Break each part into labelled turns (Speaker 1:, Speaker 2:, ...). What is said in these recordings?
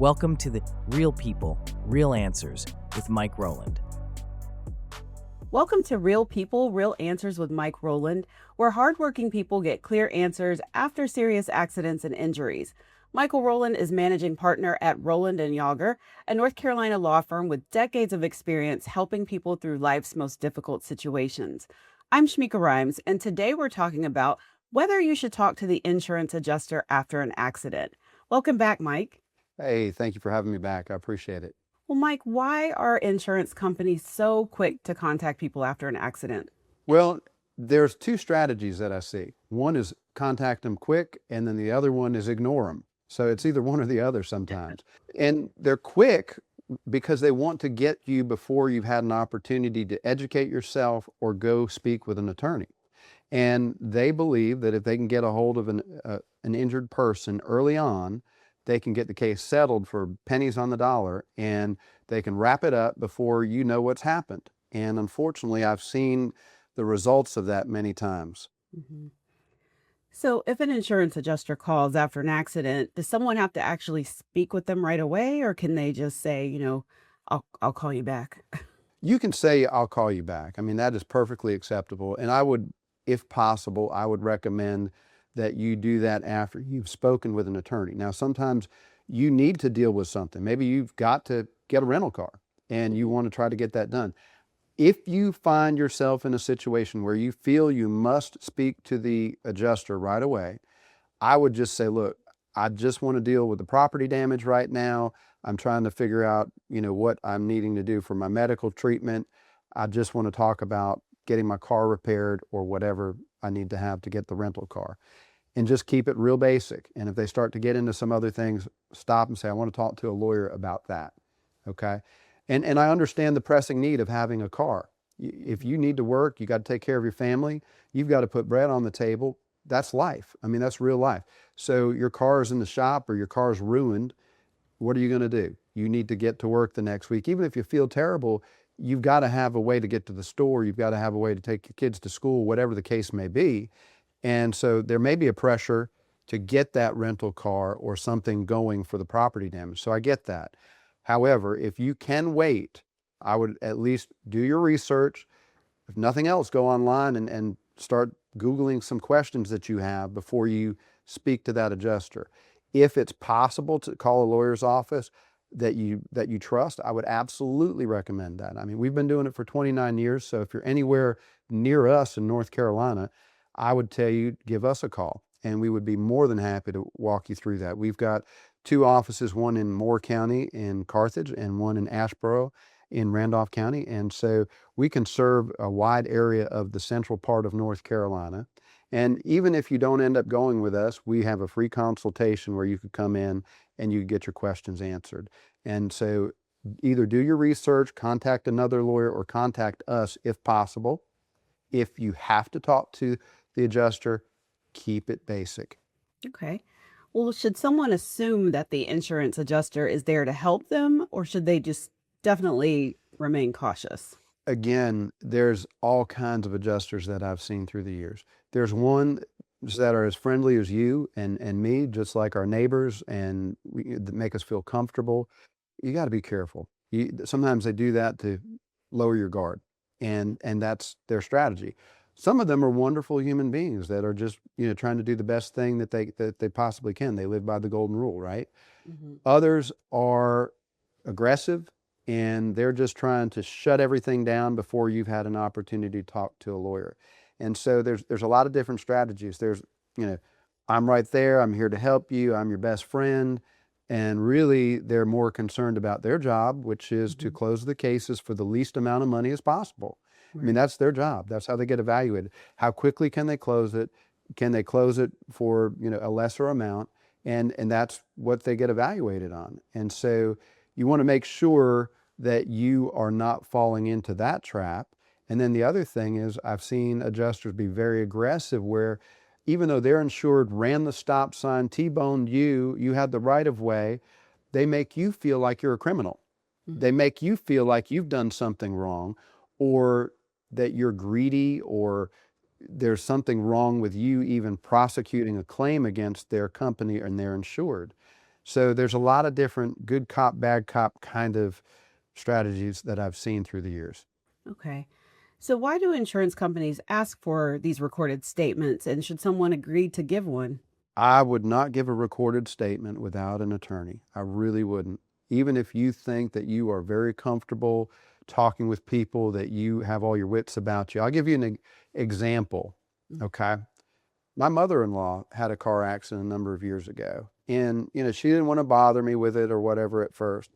Speaker 1: Welcome to the Real People, Real Answers with Mike Rowland.
Speaker 2: Welcome to Real People, Real Answers with Mike Rowland, where hardworking people get clear answers after serious accidents and injuries. Michael Rowland is managing partner at Rowland and Yauger, a North Carolina law firm with decades of experience helping people through life's most difficult situations. I'm Shameika Rhymes, and today we're talking about whether you should talk to the insurance adjuster after an accident. Welcome back, Mike.
Speaker 3: Hey, thank you for having me back. I appreciate it.
Speaker 2: Well, Mike, why are insurance companies so quick to contact people after an accident?
Speaker 3: Well, there's two strategies that I see. One is contact them quick, and then the other one is ignore them. So it's either one or the other sometimes. And they're quick because they want to get you before you've had an opportunity to educate yourself or go speak with an attorney. And they believe that if they can get a hold of an injured person early on, they can get the case settled for pennies on the dollar, and they can wrap it up before you know what's happened. And unfortunately, I've seen the results of that many times.
Speaker 2: Mm-hmm. So if an insurance adjuster calls after an accident, does someone have to actually speak with them right away, or can they just say, I'll call you back?
Speaker 3: You can say, I'll call you back. I mean, that is perfectly acceptable. And I would, if possible, I would recommend that you do that after you've spoken with an attorney. Now, sometimes you need to deal with something. Maybe you've got to get a rental car and you want to try to get that done. If you find yourself in a situation where you feel you must speak to the adjuster right away, I would just say, look, I just want to deal with the property damage right now. I'm trying to figure out, what I'm needing to do for my medical treatment. I just want to talk about getting my car repaired or whatever I need to have to get the rental car, and just keep it real basic. And if they start to get into some other things, stop and say, I want to talk to a lawyer about that. Okay. And I understand the pressing need of having a car. If you need to work, you got to take care of your family. You've got to put bread on the table. That's life. I mean, that's real life. So your car is in the shop or your car's ruined. What are you going to do? You need to get to work the next week. Even if you feel terrible, you've got to have a way to get to the store. You've got to have a way to take your kids to school, whatever the case may be. And so there may be a pressure to get that rental car or something going for the property damage. So I get that. However, if you can wait, I would at least do your research. If nothing else, go online and start Googling some questions that you have before you speak to that adjuster. If it's possible to call a lawyer's office that you trust, I would absolutely recommend that. I mean, we've been doing it for 29 years. So if you're anywhere near us in North Carolina, I would tell you, give us a call, and we would be more than happy to walk you through that. We've got two offices, one in Moore County in Carthage and one in Asheboro in Randolph County. And so we can serve a wide area of the central part of North Carolina. And even if you don't end up going with us, we have a free consultation where you could come in and you get your questions answered. And so either do your research, contact another lawyer, or contact us if possible. If you have to talk to the adjuster, keep it basic.
Speaker 2: Okay. Well, should someone assume that the insurance adjuster is there to help them, or should they just definitely remain cautious?
Speaker 3: Again, there's all kinds of adjusters that I've seen through the years. There's one that are as friendly as you and me, just like our neighbors, and that make us feel comfortable. You got to be careful. Sometimes they do that to lower your guard, and that's their strategy. Some of them are wonderful human beings that are just, trying to do the best thing that they possibly can. They live by the golden rule, right?
Speaker 2: Mm-hmm.
Speaker 3: Others are aggressive, and they're just trying to shut everything down before you've had an opportunity to talk to a lawyer. And so there's a lot of different strategies. There's, I'm right there. I'm here to help you. I'm your best friend. And really, they're more concerned about their job, which is to close the cases for the least amount of money as possible. I mean, that's their job. That's how they get evaluated. How quickly can they close it? Can they close it for, a lesser amount? And that's what they get evaluated on. And so you want to make sure that you are not falling into that trap. And then the other thing is, I've seen adjusters be very aggressive where even though their insured ran the stop sign, T-boned you had the right of way, they make you feel like you're a criminal. They make you feel like you've done something wrong, or that you're greedy, or there's something wrong with you even prosecuting a claim against their company and their insured. So there's a lot of different good cop, bad cop kind of strategies that I've seen through the years.
Speaker 2: Okay. So, why do insurance companies ask for these recorded statements, and should someone agree to give one?
Speaker 3: I would not give a recorded statement without an attorney. I really wouldn't. Even if you think that you are very comfortable talking with people, that you have all your wits about you. I'll give you an example,
Speaker 2: Mm.
Speaker 3: okay? My mother-in-law had a car accident a number of years ago, and she didn't want to bother me with it or whatever at first.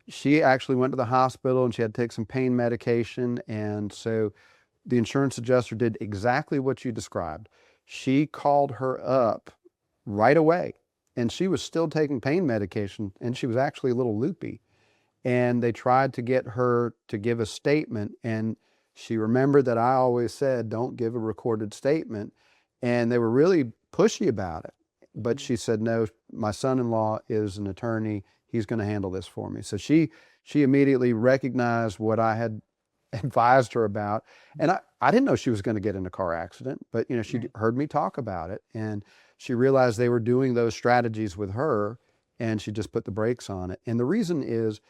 Speaker 3: She actually went to the hospital and she had to take some pain medication, and so the insurance adjuster did exactly what you described. She called her up right away, and she was still taking pain medication, and she was actually a little loopy. And they tried to get her to give a statement, and she remembered that I always said, don't give a recorded statement. And they were really pushy about it. But she said, no, my son-in-law is an attorney. He's going to handle this for me. So she immediately recognized what I had advised her about. And I didn't know she was going to get in a car accident, but she
Speaker 2: Right.
Speaker 3: heard me talk about it, and she realized they were doing those strategies with her, and she just put the brakes on it. And the reason is,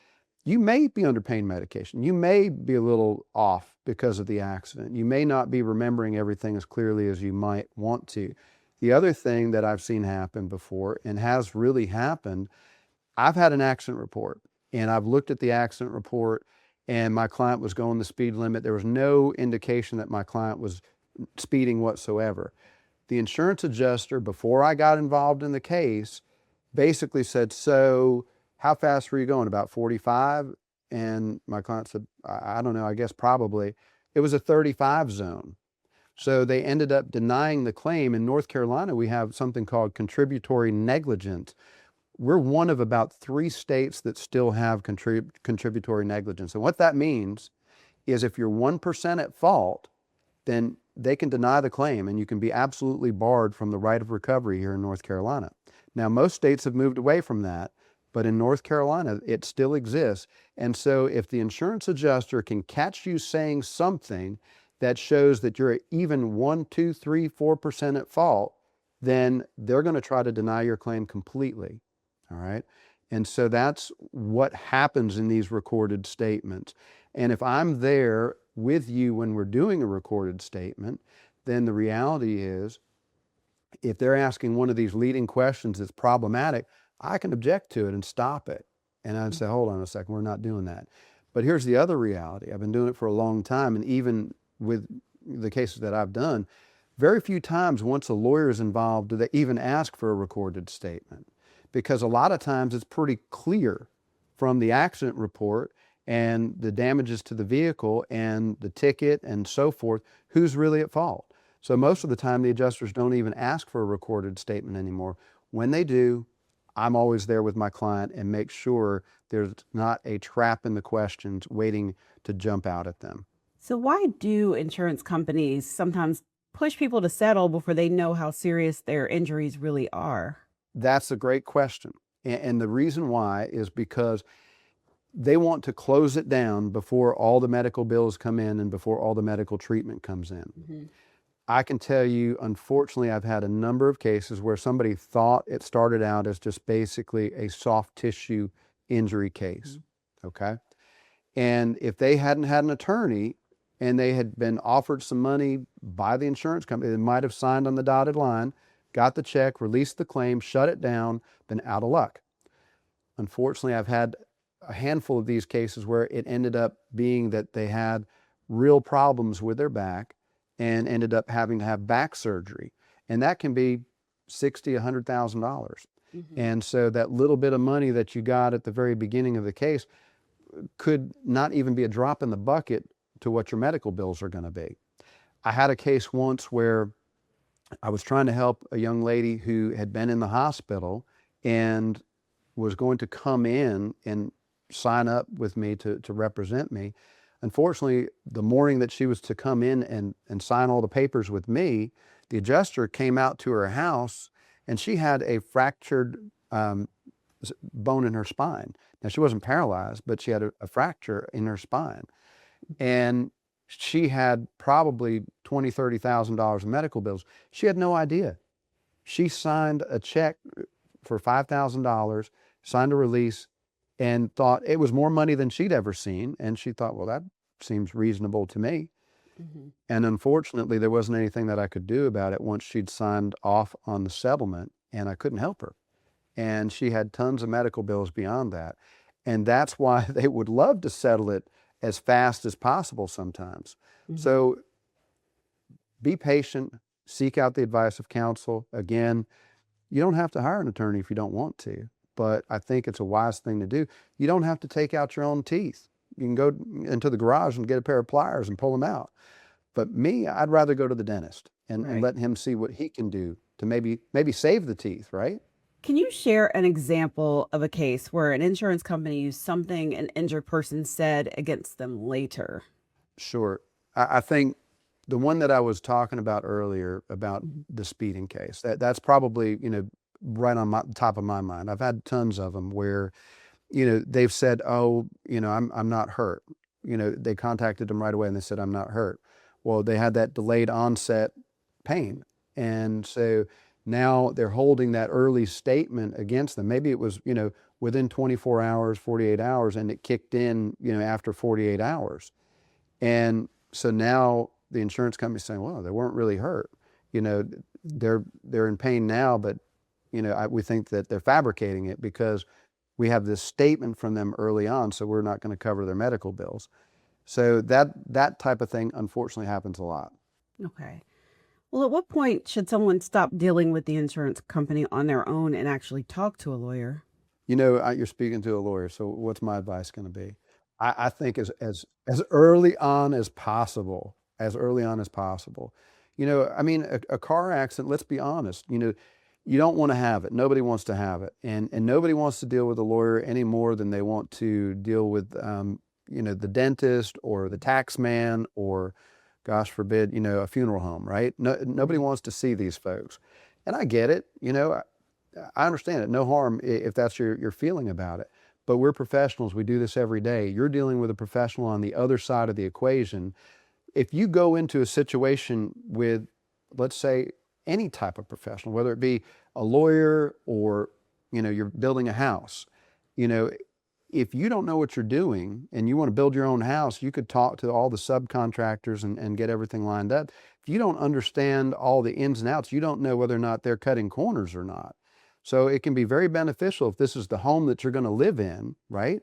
Speaker 3: you may be under pain medication. You may be a little off because of the accident. You may not be remembering everything as clearly as you might want to. The other thing that I've seen happen before, and has really happened, I've had an accident report, and I've looked at the accident report, and my client was going the speed limit. There was no indication that my client was speeding whatsoever. The insurance adjuster, before I got involved in the case, basically said, so how fast were you going? About 45? And my client said, I don't know, I guess probably. It was a 35 zone. So they ended up denying the claim. In North Carolina, we have something called contributory negligence. We're one of about 3 states that still have contributory negligence. And what that means is if you're 1% at fault, then they can deny the claim and you can be absolutely barred from the right of recovery here in North Carolina. Now, most states have moved away from that, but in North Carolina, it still exists. And so if the insurance adjuster can catch you saying something that shows that you're even 1, 2, 3, 4% at fault, then they're going to try to deny your claim completely. All right. And so that's what happens in these recorded statements. And if I'm there with you when we're doing a recorded statement, then the reality is, if they're asking one of these leading questions that's problematic, I can object to it and stop it. And I'd say, hold on a second, we're not doing that. But here's the other reality. I've been doing it for a long time, and even with the cases that I've done, very few times once a lawyer is involved do they even ask for a recorded statement. Because a lot of times it's pretty clear from the accident report and the damages to the vehicle and the ticket and so forth, who's really at fault. So most of the time the adjusters don't even ask for a recorded statement anymore. When they do, I'm always there with my client and make sure there's not a trap in the questions waiting to jump out at them.
Speaker 2: So, why do insurance companies sometimes push people to settle before they know how serious their injuries really are?
Speaker 3: That's a great question. And the reason why is because they want to close it down before all the medical bills come in and before all the medical treatment comes in.
Speaker 2: Mhm.
Speaker 3: I can tell you, unfortunately, I've had a number of cases where somebody thought it started out as just basically a soft tissue injury case, okay? And if they hadn't had an attorney and they had been offered some money by the insurance company, they might have signed on the dotted line, got the check, released the claim, shut it down, been out of luck. Unfortunately, I've had a handful of these cases where it ended up being that they had real problems with their back and ended up having to have back surgery. And that can be $60,000, $100,000.
Speaker 2: Mhm.
Speaker 3: And so that little bit of money that you got at the very beginning of the case could not even be a drop in the bucket to what your medical bills are going to be. I had a case once where I was trying to help a young lady who had been in the hospital and was going to come in and sign up with me to represent me. Unfortunately, the morning that she was to come in and sign all the papers with me, the adjuster came out to her house and she had a fractured bone in her spine. Now, she wasn't paralyzed, but she had a fracture in her spine. And she had probably $20,000, $30,000 in medical bills. She had no idea. She signed a check for $5,000, signed a release, and thought it was more money than she'd ever seen. And she thought, well, that seems reasonable to me. And unfortunately, there wasn't anything that I could do about it once she'd signed off on the settlement, and I couldn't help her. And she had tons of medical bills beyond that. And that's why they would love to settle it as fast as possible sometimes. So be patient, seek out the advice of counsel. Again, you don't have to hire an attorney if you don't want to, but I think it's a wise thing to do. You don't have to take out your own teeth. You can go into the garage and get a pair of pliers and pull them out. But me, I'd rather go to the dentist and let him see what he can do to maybe save the teeth, right?
Speaker 2: Can you share an example of a case where an insurance company used something an injured person said against them later?
Speaker 3: Sure. I think the one that I was talking about earlier about the speeding case, that's probably, right on the top of my mind. I've had tons of them where, they've said, oh, I'm not hurt. They contacted them right away and they said, I'm not hurt. Well, they had that delayed onset pain. And so now they're holding that early statement against them. Maybe it was, within 24 hours, 48 hours, and it kicked in, after 48 hours. And so now the insurance company's saying, well, they weren't really hurt. They're in pain now, but, we think that they're fabricating it because we have this statement from them early on, so we're not going to cover their medical bills. So that type of thing, unfortunately, happens a lot.
Speaker 2: Okay. Well, at what point should someone stop dealing with the insurance company on their own and actually talk to a lawyer?
Speaker 3: You're speaking to a lawyer, so what's my advice going to be? I think as early on as possible, as early on as possible. A car accident, let's be honest, you don't want to have it. Nobody wants to have it. And nobody wants to deal with a lawyer any more than they want to deal with, the dentist or the tax man or, gosh forbid, a funeral home, right? Nobody wants to see these folks. And I get it. I understand it. No harm if that's your feeling about it. But we're professionals. We do this every day. You're dealing with a professional on the other side of the equation. If you go into a situation with, let's say, any type of professional, whether it be a lawyer or, you're building a house, if you don't know what you're doing and you want to build your own house, you could talk to all the subcontractors and get everything lined up. If you don't understand all the ins and outs, you don't know whether or not they're cutting corners or not. So it can be very beneficial if this is the home that you're going to live in, right?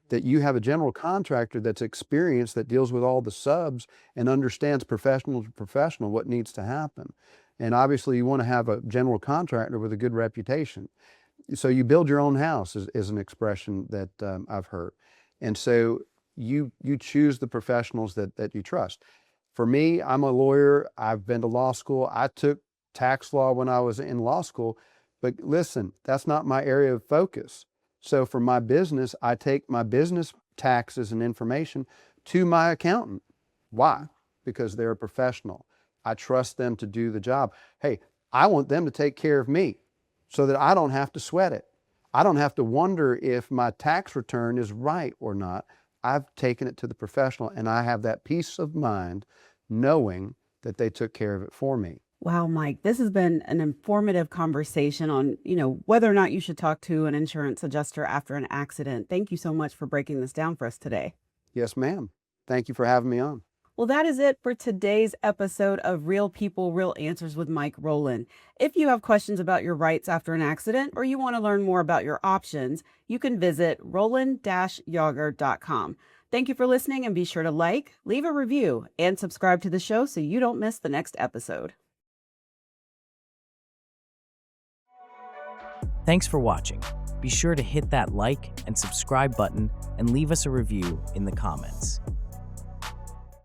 Speaker 3: That you have a general contractor that's experienced, that deals with all the subs and understands professional to professional what needs to happen. And obviously you want to have a general contractor with a good reputation. So you build your own house is an expression that I've heard. And so you choose the professionals that you trust. For me, I'm a lawyer. I've been to law school. I took tax law when I was in law school. But listen, that's not my area of focus. So for my business, I take my business taxes and information to my accountant. Why? Because they're a professional. I trust them to do the job. Hey, I want them to take care of me so that I don't have to sweat it. I don't have to wonder if my tax return is right or not. I've taken it to the professional and I have that peace of mind knowing that they took care of it for me.
Speaker 2: Wow, Mike, this has been an informative conversation on, whether or not you should talk to an insurance adjuster after an accident. Thank you so much for breaking this down for us today.
Speaker 3: Yes, ma'am. Thank you for having me on.
Speaker 2: Well, that is it for today's episode of Real People, Real Answers with Mike Rowland. If you have questions about your rights after an accident or you want to learn more about your options, you can visit Rowland-Yauger.com. Thank you for listening and be sure to like, leave a review, and subscribe to the show so you don't miss the next episode.
Speaker 1: Thanks for watching. Be sure to hit that like and subscribe button and leave us a review in the comments.